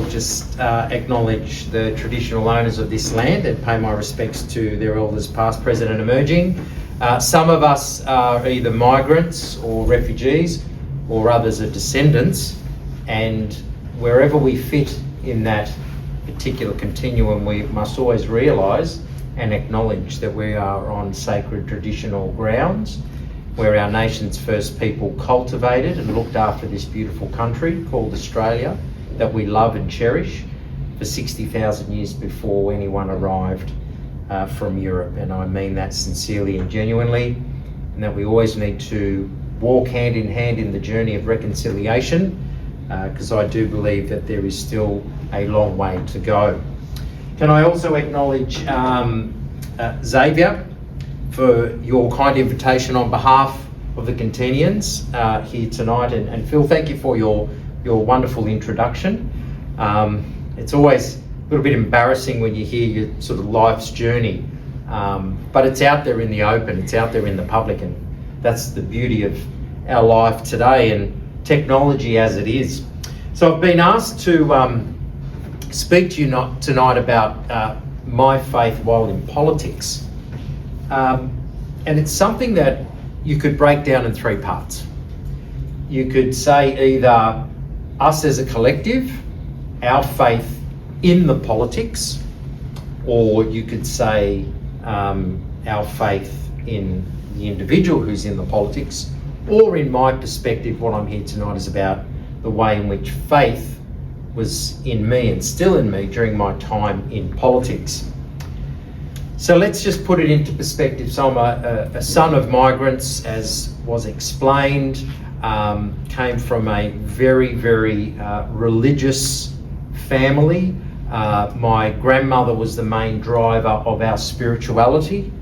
just acknowledge the traditional owners of this land and pay my respects to their elders past, present and emerging. Some of us are either migrants or refugees, or others are descendants, and wherever we fit in that particular continuum, we must always realise and acknowledge that we are on sacred traditional grounds where our nation's first people cultivated and looked after this beautiful country called Australia that we love and cherish for 60,000 years before anyone arrived from Europe. And I mean that sincerely and genuinely, and that we always need to walk hand in hand in the journey of reconciliation, because I do believe that there is still a long way to go. Can I also acknowledge Xavier for your kind invitation on behalf of the Catenians here tonight, and Phil, thank you for your wonderful introduction. It's always a little bit embarrassing when you hear your sort of life's journey, but it's out there in the open, it's out there in the public, and that's the beauty of our life today and technology as it is. So I've been asked to speak to you tonight about my faith while in politics. And it's something that you could break down in three parts. You could say either us as a collective, our faith in the politics, or you could say our faith in the individual who's in the politics, or in my perspective, what I'm here tonight is about the way in which faith was in me and still in me during my time in politics. So let's just put it into perspective. So I'm a son of migrants, as was explained, came from a very, very religious family. My grandmother was the main driver of our spirituality.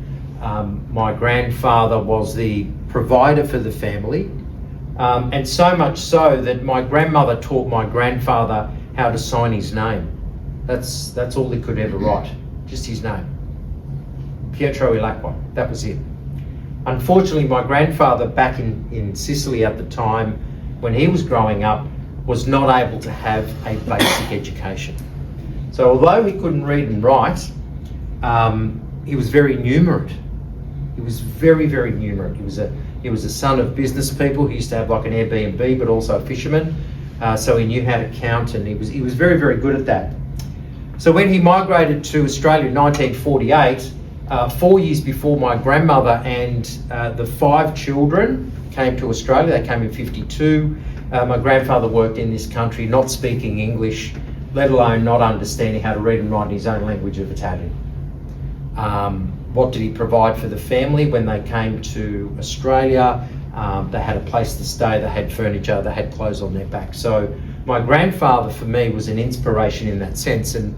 My grandfather was the provider for the family, and so much so that my grandmother taught my grandfather how to sign his name. That's all he could ever write, just his name. Pietro Ilacqua, that was it. Unfortunately, my grandfather back in Sicily at the time, when he was growing up, was not able to have a basic education. So although he couldn't read and write, he was very numerate. He was very, very numerate. He was a son of business people. He used to have like an Airbnb, but also a fisherman. So he knew how to count, and he was very, very good at that. So when he migrated to Australia in 1948, 4 years before my grandmother and the 5 children came to Australia, they came in 52. My grandfather worked in this country not speaking English, let alone not understanding how to read and write in his own language of Italian. What did he provide for the family when they came to Australia? They had a place to stay, they had furniture, they had clothes on their back. So my grandfather for me was an inspiration in that sense. And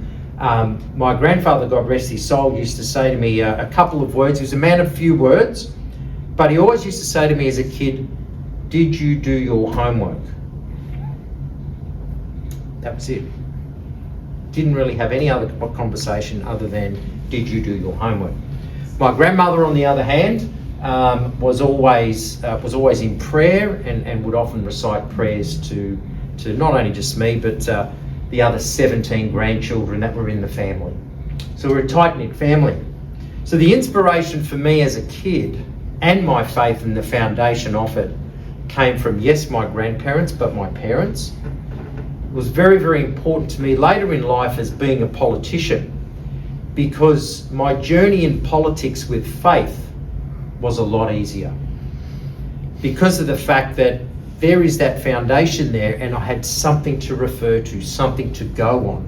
my grandfather, God rest his soul, used to say to me a couple of words. He was a man of few words, but he always used to say to me as a kid, "Did you do your homework?" That was it. Didn't really have any other conversation other than, "Did you do your homework?" My grandmother, on the other hand, was always in prayer and would often recite prayers to not only just me, but the other 17 grandchildren that were in the family. So we're a tight-knit family. So the inspiration for me as a kid and my faith and the foundation of it came from, yes, my grandparents, but my parents. It was very, very important to me later in life as being a politician, because my journey in politics with faith was a lot easier because of the fact that there is that foundation there, and I had something to refer to, something to go on.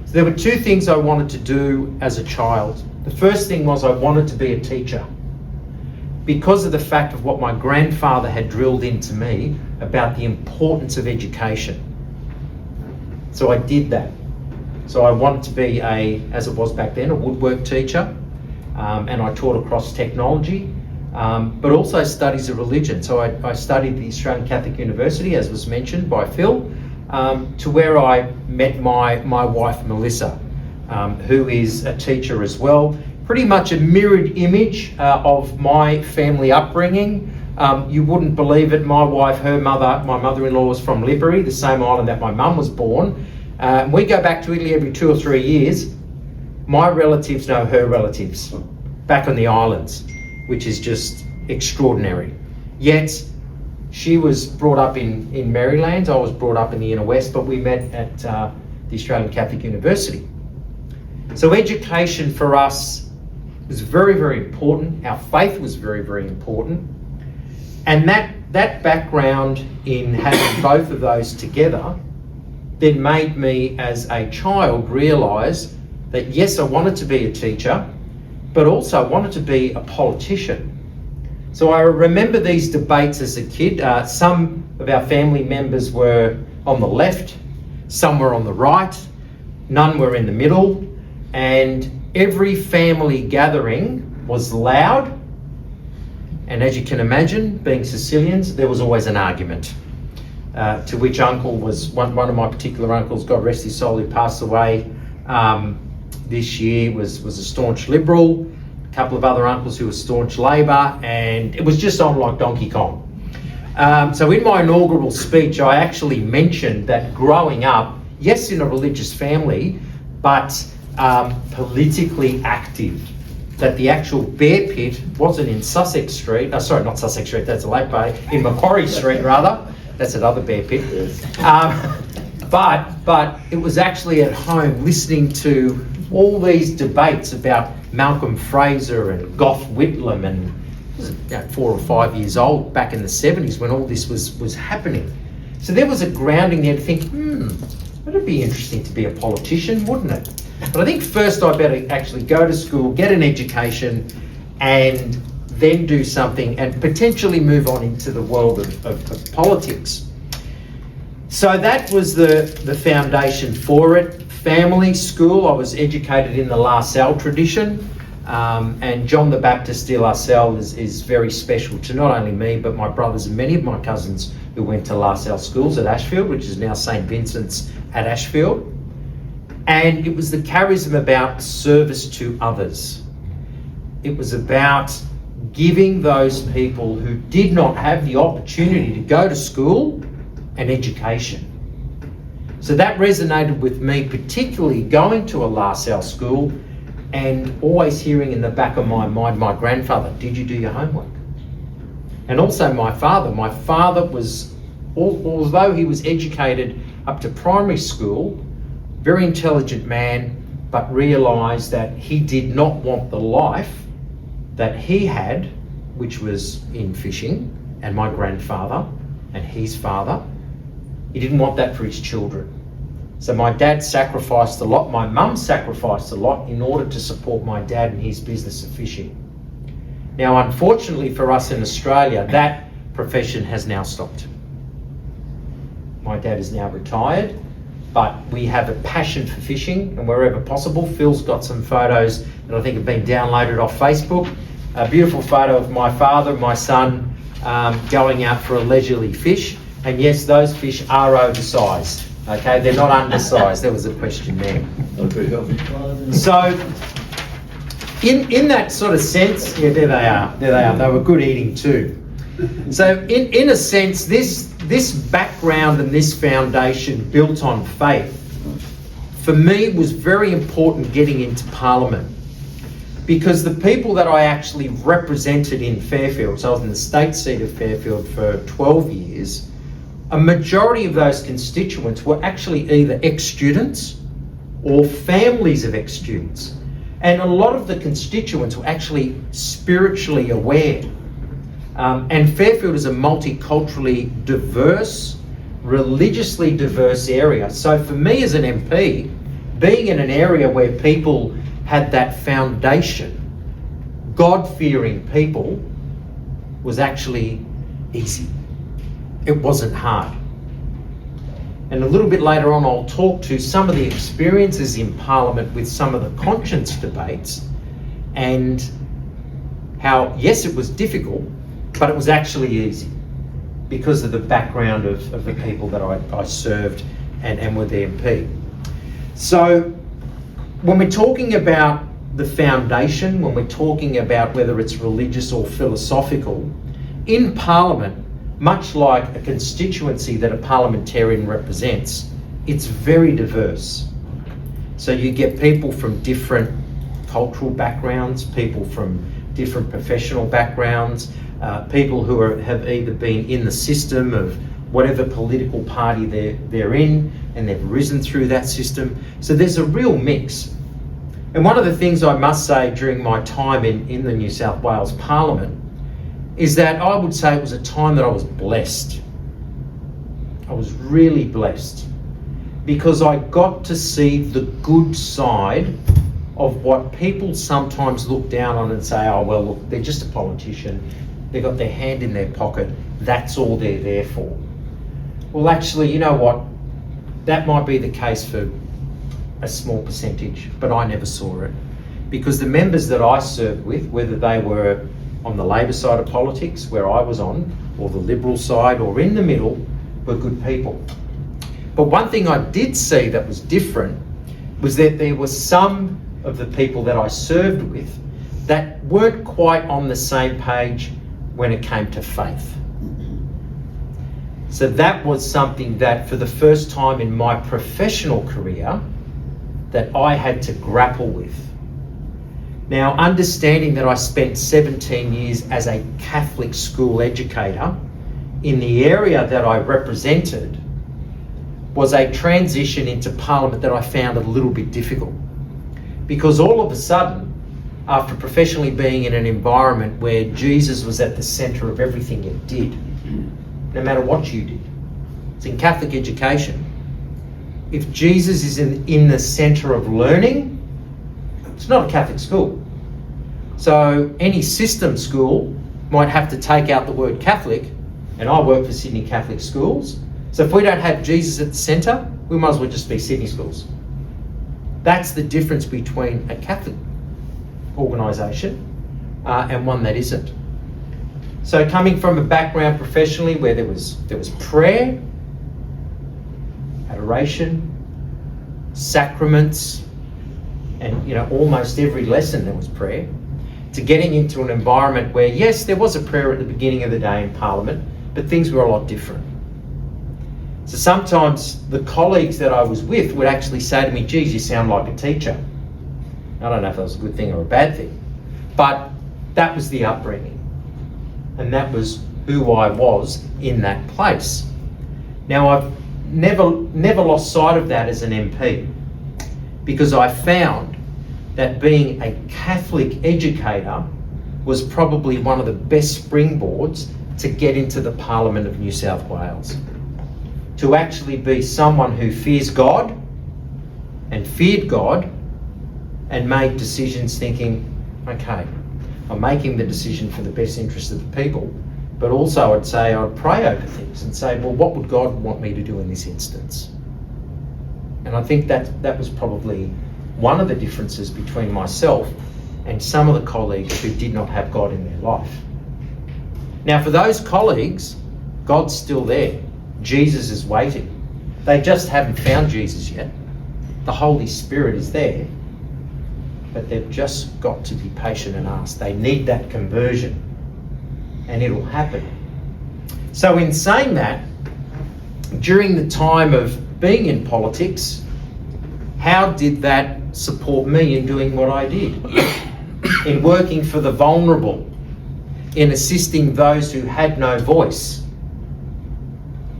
So there were 2 things I wanted to do as a child. The first thing was I wanted to be a teacher because of the fact of what my grandfather had drilled into me about the importance of education. So I did that. So I wanted to be as it was back then, a woodwork teacher, and I taught across technology. But also studies of religion. So I studied at the Australian Catholic University, as was mentioned by Phil, to where I met my wife Melissa, who is a teacher as well. Pretty much a mirrored image of my family upbringing. You wouldn't believe it, my wife, my mother-in-law was from Lipari, the same island that my mum was born. We go back to Italy every 2 or 3 years. My relatives know her relatives back on the islands, which is just extraordinary. Yet, she was brought up in Maryland, I was brought up in the inner west, but we met at the Australian Catholic University. So education for us was very, very important. Our faith was very, very important. And that background in having both of those together then made me as a child realise that yes, I wanted to be a teacher, but also I wanted to be a politician. So I remember these debates as a kid. Some of our family members were on the left, some were on the right, none were in the middle, and every family gathering was loud. And as you can imagine, being Sicilians, there was always an argument. To which uncle was, one of my particular uncles, God rest his soul, who passed away this year, was a staunch Liberal. A couple of other uncles who were staunch Labor, and it was just on like Donkey Kong. So in my inaugural speech, I actually mentioned that growing up, yes, in a religious family, but politically active. That the actual bear pit wasn't in Sussex Street, sorry, not Sussex Street, that's a Lake Bay, in Macquarie Street rather, that's another bear pit. But it was actually at home listening to all these debates about Malcolm Fraser and Gough Whitlam, and I was 4 or 5 years old back in the 70s when all this was happening. So there was a grounding there to think, it'd be interesting to be a politician, wouldn't it? But I think first I better actually go to school, get an education, and then do something and potentially move on into the world of politics. So that was the foundation for it. Family, school, I was educated in the La Salle tradition, and John the Baptist de La Salle is very special to not only me, but my brothers and many of my cousins who went to La Salle schools at Ashfield, which is now St. Vincent's at Ashfield. And it was the charism about service to others. It was about giving those people who did not have the opportunity to go to school an education. So that resonated with me, particularly going to a La Salle school and always hearing in the back of my mind, my grandfather, did you do your homework? And also my father. My father was, although he was educated up to primary school, very intelligent man, but realised that he did not want the life that he had, which was in fishing, and my grandfather and his father. He didn't want that for his children. So my dad sacrificed a lot, my mum sacrificed a lot in order to support my dad in his business of fishing. Now, unfortunately for us in Australia, that profession has now stopped. My dad is now retired, but we have a passion for fishing, and wherever possible. Phil's got some photos that I think have been downloaded off Facebook. A beautiful photo of my father and my son going out for a leisurely fish. And yes, those fish are oversized. Okay, they're not undersized. There was a question there. So, in that sort of sense, yeah, there they are. There they are. They were good eating too. So, in a sense, this background and this foundation built on faith, for me, was very important getting into Parliament, because the people that I actually represented in Fairfield, so I was in the state seat of Fairfield for 12 years, a majority of those constituents were actually either ex-students or families of ex-students. And a lot of the constituents were actually spiritually aware. And Fairfield is a multiculturally diverse, religiously diverse area. So for me as an MP, being in an area where people had that foundation, God-fearing people, was actually easy. It wasn't hard. And a little bit later on, I'll talk to some of the experiences in Parliament with some of the conscience debates and how, yes, it was difficult, but it was actually easy because of the background of the people that I served and were the MP. So when we're talking about the foundation, when we're talking about whether it's religious or philosophical, in Parliament, much like a constituency that a parliamentarian represents, it's very diverse. So you get people from different cultural backgrounds, people from different professional backgrounds, people who have either been in the system of whatever political party they're in, and they've risen through that system. So there's a real mix. And one of the things I must say during my time in the New South Wales Parliament is that I would say it was a time that I was blessed. I was really blessed because I got to see the good side of what people sometimes look down on and say, oh, well, look, they're just a politician. They've got their hand in their pocket. That's all they're there for. Well, actually, you know what? That might be the case for a small percentage, but I never saw it. Because the members that I served with, whether they were on the Labor side of politics, where I was on, or the Liberal side, or in the middle, were good people. But one thing I did see that was different was that there were some of the people that I served with that weren't quite on the same page when it came to faith. So that was something that for the first time in my professional career that I had to grapple with. Now, understanding that I spent 17 years as a Catholic school educator in the area that I represented was a transition into Parliament that I found a little bit difficult. Because all of a sudden, after professionally being in an environment where Jesus was at the centre of everything you did, no matter what you did, it's in Catholic education. If Jesus is in the centre of learning, it's not a Catholic school. So any system school might have to take out the word Catholic, and I work for Sydney Catholic schools. So if we don't have Jesus at the centre, we might as well just be Sydney schools. That's the difference between a Catholic organisation and one that isn't. So coming from a background professionally where there was prayer, adoration, sacraments, and almost every lesson there was prayer, to getting into an environment where yes, there was a prayer at the beginning of the day in Parliament, but things were a lot different. So sometimes the colleagues that I was with would actually say to me, geez, you sound like a teacher. I don't know if that was a good thing or a bad thing, but that was the upbringing. And that was who I was in that place. Now, I've never lost sight of that as an MP, because I found that being a Catholic educator was probably one of the best springboards to get into the Parliament of New South Wales. To actually be someone who fears God and feared God and made decisions thinking, okay, I'm making the decision for the best interest of the people, but also I'd pray over things and say, well, what would God want me to do in this instance? And I think that was probably one of the differences between myself and some of the colleagues who did not have God in their life. Now, for those colleagues, God's still there. Jesus is waiting. They just haven't found Jesus yet. The Holy Spirit is there, but they've just got to be patient and ask. They need that conversion, and it'll happen. So in saying that, during the time of being in politics, how did that support me in doing what I did? In working for the vulnerable, in assisting those who had no voice.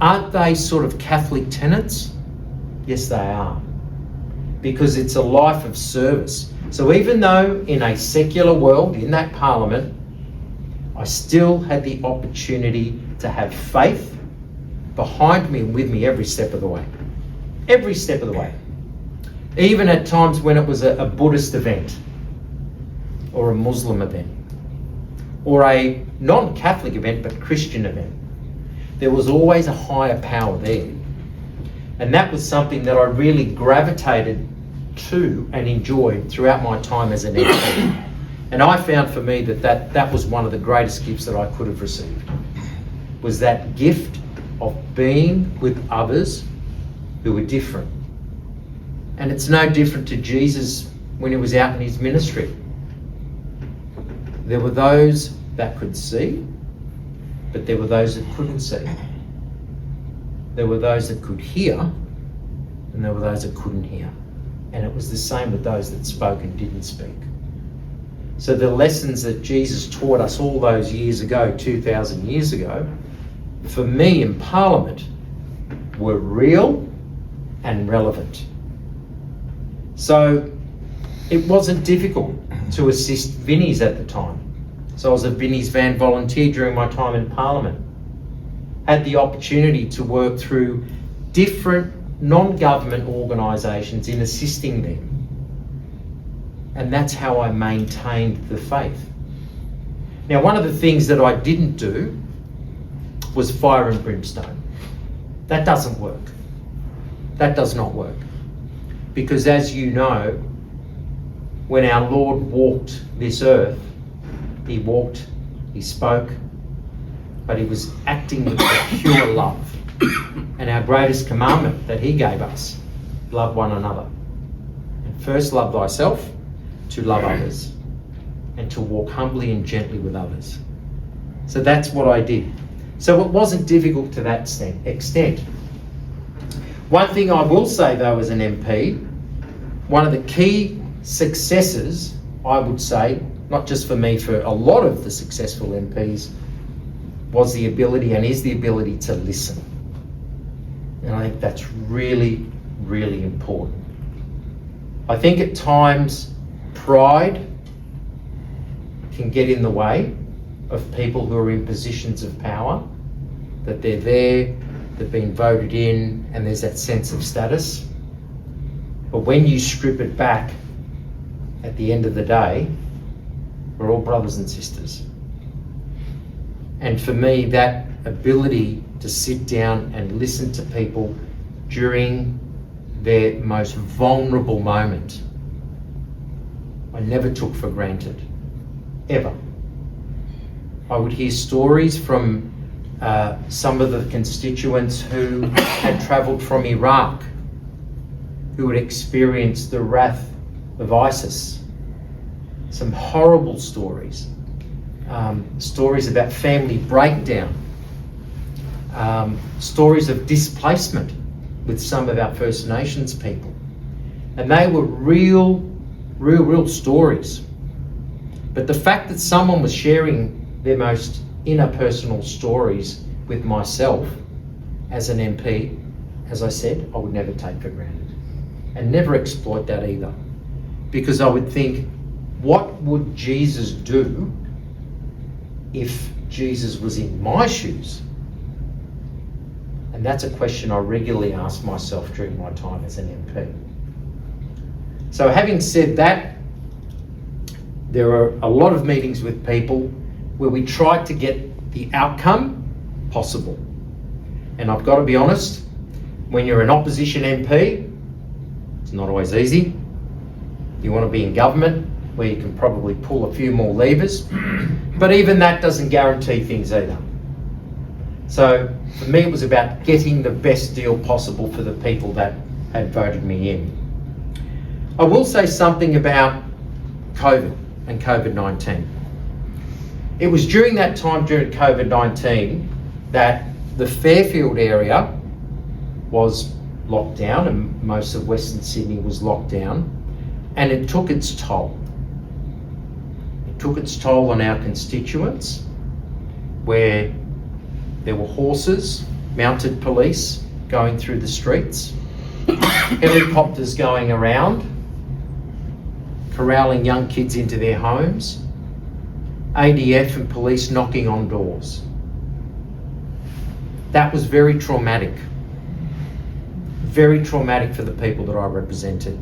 Aren't they sort of Catholic tenets? Yes, they are. Because it's a life of service. So even though in a secular world, in that Parliament, I still had the opportunity to have faith behind me and with me every step of the way. Every step of the way. Even at times when it was a Buddhist event, or a Muslim event, or a non-Catholic event but Christian event, there was always a higher power there. And that was something that I really gravitated to and enjoyed throughout my time as an MP. And I found for me that was one of the greatest gifts that I could have received, was that gift of being with others who were different. And it's no different to Jesus when he was out in his ministry. There were those that could see, but there were those that couldn't see. There were those that could hear, and there were those that couldn't hear. And it was the same with those that spoke and didn't speak. So the lessons that Jesus taught us all those years ago, 2,000 years ago, for me in Parliament, were real and relevant. So it wasn't difficult to assist Vinnies at the time. So I was a Vinnies van volunteer during my time in Parliament. Had the opportunity to work through different non-government organisations in assisting them. And that's how I maintained the faith. Now, one of the things that I didn't do was fire and brimstone. That doesn't work. That does not work. Because as you know, when our Lord walked this earth, he walked, he spoke, but he was acting with pure love. And our greatest commandment that he gave us, love one another. And first love thyself, to love others, and to walk humbly and gently with others. So that's what I did. So it wasn't difficult to that extent. One thing I will say though as an MP, one of the key successes, I would say, not just for me, for a lot of the successful MPs, was the ability and is the ability to listen. And I think that's really, really important. I think at times pride can get in the way of people who are in positions of power, that they're there, they've been voted in, and there's that sense of status. But when you strip it back, at the end of the day, we're all brothers and sisters. And for me, that ability to sit down and listen to people during their most vulnerable moment, I never took for granted, ever. I would hear stories from some of the constituents who had travelled from Iraq, who had experienced the wrath of ISIS. Some horrible stories. Stories about family breakdown. Stories of displacement with some of our First Nations people. And they were real stories. But the fact that someone was sharing their most inner personal stories with myself as an MP, as I said, I would never take for granted. And never exploit that either. Because I would think, what would Jesus do if Jesus was in my shoes? And that's a question I regularly ask myself during my time as an MP. So having said that, there are a lot of meetings with people where we try to get the outcome possible. And I've got to be honest, when you're an opposition MP, it's not always easy. You want to be in government where you can probably pull a few more levers, but even that doesn't guarantee things either. So for me, it was about getting the best deal possible for the people that had voted me in. I will say something about COVID and COVID-19. It was during that time, during COVID-19, that the Fairfield area was locked down and most of Western Sydney was locked down, and it took its toll. It took its toll on our constituents, where there were horses, mounted police going through the streets, helicopters going around, corralling young kids into their homes, ADF and police knocking on doors. That was very traumatic for the people that I represented.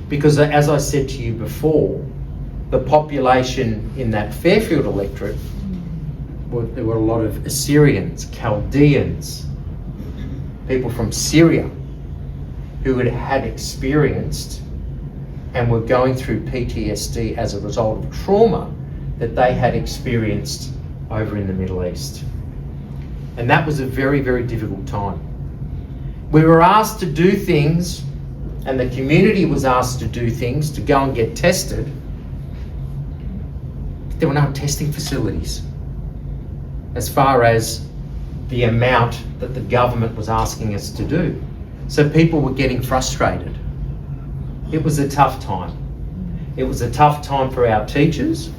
Because as I said to you before, the population in that Fairfield electorate, there were a lot of Assyrians, Chaldeans, people from Syria who had experienced and were going through PTSD as a result of trauma that they had experienced over in the Middle East. And that was a very, very difficult time. We were asked to do things, and the community was asked to do things to go and get tested. There were no testing facilities as far as the amount that the government was asking us to do. So people were getting frustrated. It was a tough time. It was a tough time for our teachers.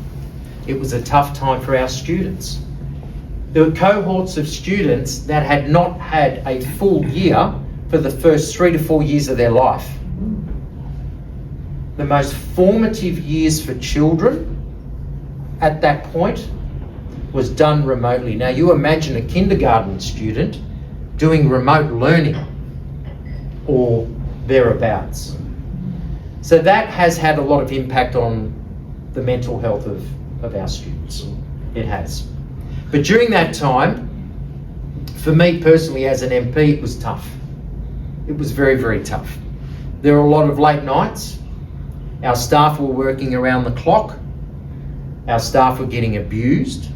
It was a tough time for our students. There were cohorts of students that had not had a full year for the first 3 to 4 years of their life. The most formative years for children at that point was done remotely. Now you imagine a kindergarten student doing remote learning or thereabouts. So that has had a lot of impact on the mental health of our students. It has. But during that time, for me personally as an MP, it was tough. It was very, very tough. There were a lot of late nights. Our staff were working around the clock. Our staff were getting abused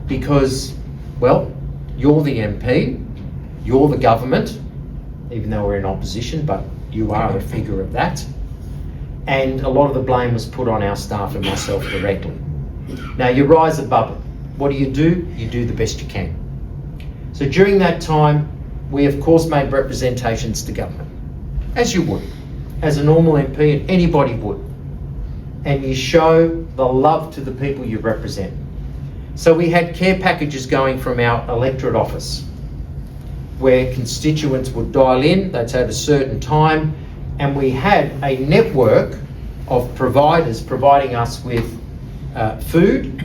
because, well, you're the MP, you're the government, even though we're in opposition, but you are a figure of that. And a lot of the blame was put on our staff and myself directly. Now you rise above it. What do? You do the best you can. So during that time, we of course made representations to government, as you would, as a normal MP, and anybody would. And you show the love to the people you represent. So we had care packages going from our electorate office, where constituents would dial in, that's at a certain time, and we had a network of providers providing us with food,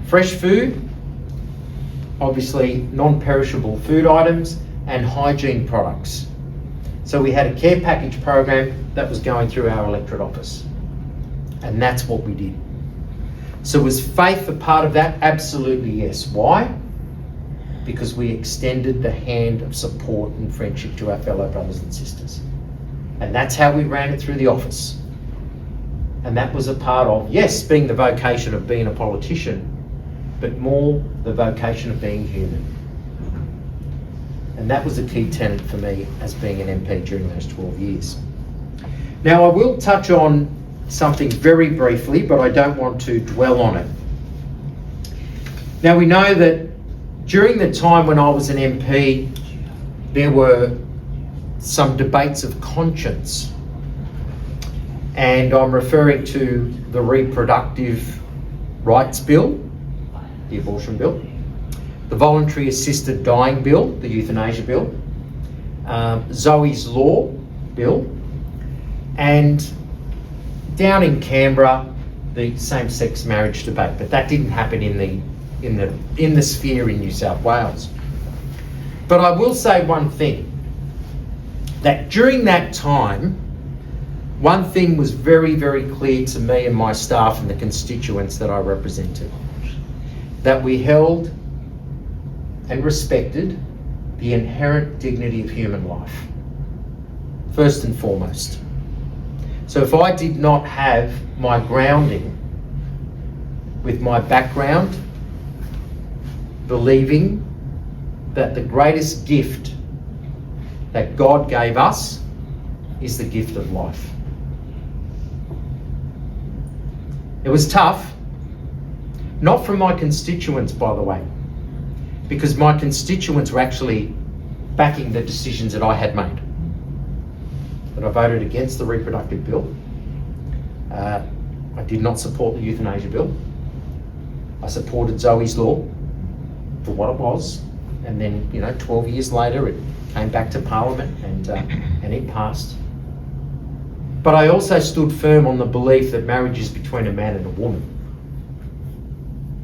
fresh food, obviously non-perishable food items, and hygiene products. So we had a care package program that was going through our electorate office. And that's what we did. So was faith a part of that? Absolutely yes. Why? Because we extended the hand of support and friendship to our fellow brothers and sisters. And that's how we ran it through the office. And that was a part of, yes, being the vocation of being a politician, but more the vocation of being human. And that was a key tenet for me as being an MP during those 12 years. Now I will touch on something very briefly, but I don't want to dwell on it. Now we know that during the time when I was an MP, there were some debates of conscience. And I'm referring to the reproductive rights bill, the abortion bill, the voluntary assisted dying bill, the euthanasia bill, Zoe's Law bill, and down in Canberra, the same-sex marriage debate. But that didn't happen in the sphere in New South Wales. But I will say one thing, that during that time, one thing was very, very clear to me and my staff and the constituents that I represented, that we held and respected the inherent dignity of human life, first and foremost. So if I did not have my grounding with my background, believing that the greatest gift that God gave us is the gift of life. It was tough, not from my constituents, by the way, because my constituents were actually backing the decisions that I had made. But I voted against the reproductive bill. I did not support the euthanasia bill. I supported Zoe's Law for what it was, and then 12 years later it came back to Parliament and it passed. But I also stood firm on the belief that marriage is between a man and a woman,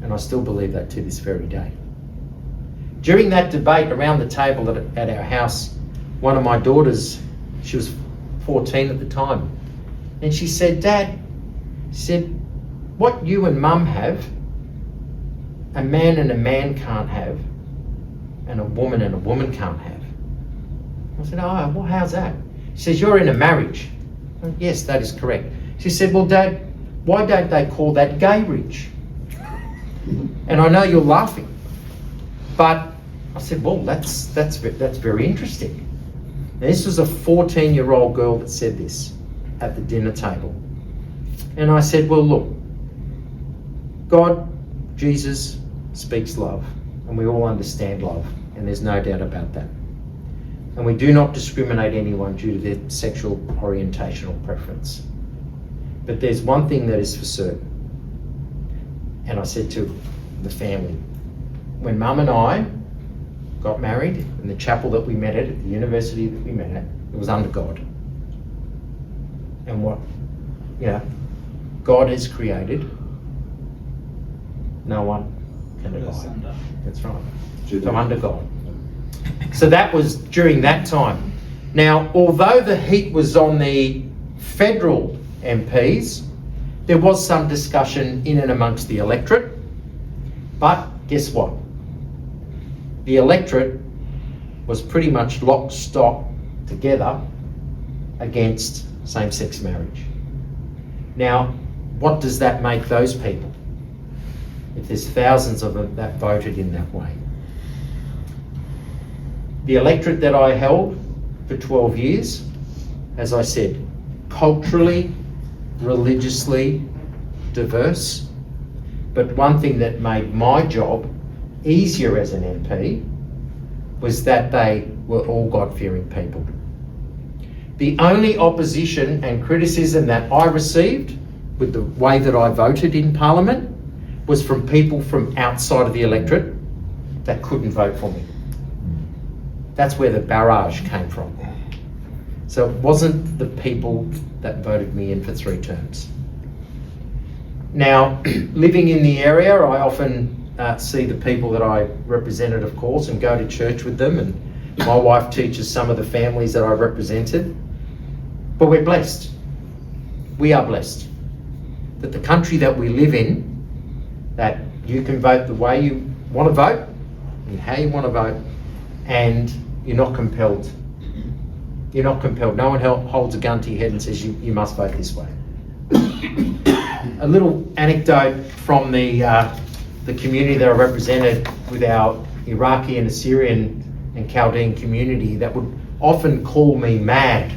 and I still believe that to this very day. During that debate around the table at our house, one of my daughters, she was 14 at the time, and she said, "Dad," she said, "what you and Mum have, a man and a man can't have, and a woman can't have." I said, "Oh, well, how's that?" She says, "You're in a marriage." I said, "Yes, that is correct." She said, "Well, Dad, why don't they call that gay-ridge?" And I know you're laughing, but I said, "Well, that's very interesting." Now, this was a 14-year-old girl that said this at the dinner table. And I said, "Well, look, God, Jesus speaks love, and we all understand love, and there's no doubt about that. and we do not discriminate anyone due to their sexual orientation or preference. But there's one thing that is for certain, and I said to the family, when Mum and I got married in the chapel that we met at the university that we met at, it was under God. And what, God has created, no one can deny. That's right. So under God. So that was during that time. Now, although the heat was on the federal MPs, there was some discussion in and amongst the electorate. But guess what? The electorate was pretty much lock, stock together against same-sex marriage. Now, what does that make those people? If there's thousands of them that voted in that way. The electorate that I held for 12 years, as I said, culturally, religiously diverse. But one thing that made my job easier as an MP was that they were all God-fearing people. The only opposition and criticism that I received with the way that I voted in Parliament was from people from outside of the electorate that couldn't vote for me. That's where the barrage came from. So it wasn't the people that voted me in for 3 terms. Now, living in the area, I often see the people that I represented, of course, and go to church with them, and my wife teaches some of the families that I represented. But we're blessed. We are blessed that the country that we live in, that you can vote the way you want to vote and how you want to vote, and you're not compelled. You're not compelled. No one holds a gun to your head and says you must vote this way. A little anecdote from the community that I represented with our Iraqi and Assyrian and Chaldean community that would often call me mad.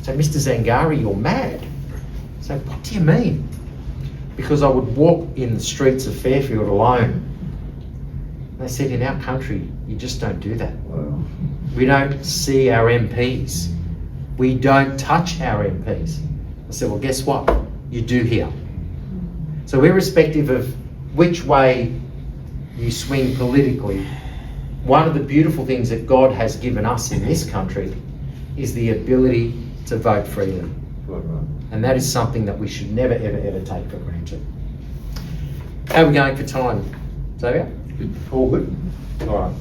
So, Mr. Zangari, you're mad. So, what do you mean? Because I would walk in the streets of Fairfield alone. They said, in our country, you just don't do that. Wow. We don't see our MPs. We don't touch our MPs. I said, well, guess what? You do here. So irrespective of which way you swing politically, one of the beautiful things that God has given us in this country is the ability to vote freely. And that is something that we should never, ever, ever take for granted. How are we going for time, Xavier? All good? All right.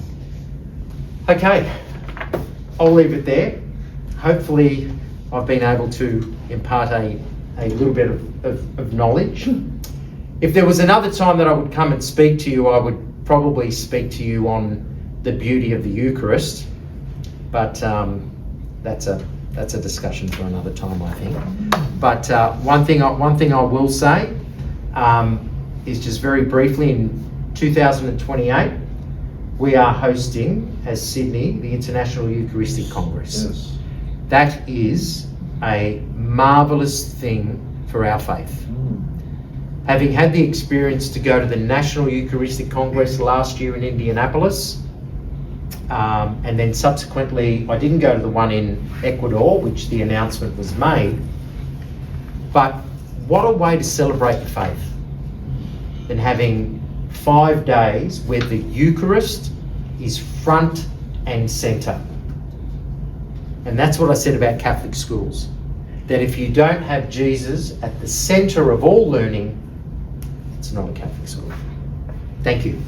Okay, I'll leave it there. Hopefully I've been able to impart a little bit of knowledge. If there was another time that I would come and speak to you, I would probably speak to you on the beauty of the Eucharist, but that's a discussion for another time, I think. But one thing I will say is just very briefly, in 2028, we are hosting, as Sydney, the International Eucharistic Congress. Yes. That is a marvellous thing for our faith. Having had the experience to go to the National Eucharistic Congress last year in Indianapolis, and then subsequently I didn't go to the one in Ecuador, which the announcement was made, but what a way to celebrate the faith than having 5 days where the Eucharist is front and centre. And that's what I said about Catholic schools, that if you don't have Jesus at the centre of all learning, it's not a Catholic school. Thank you.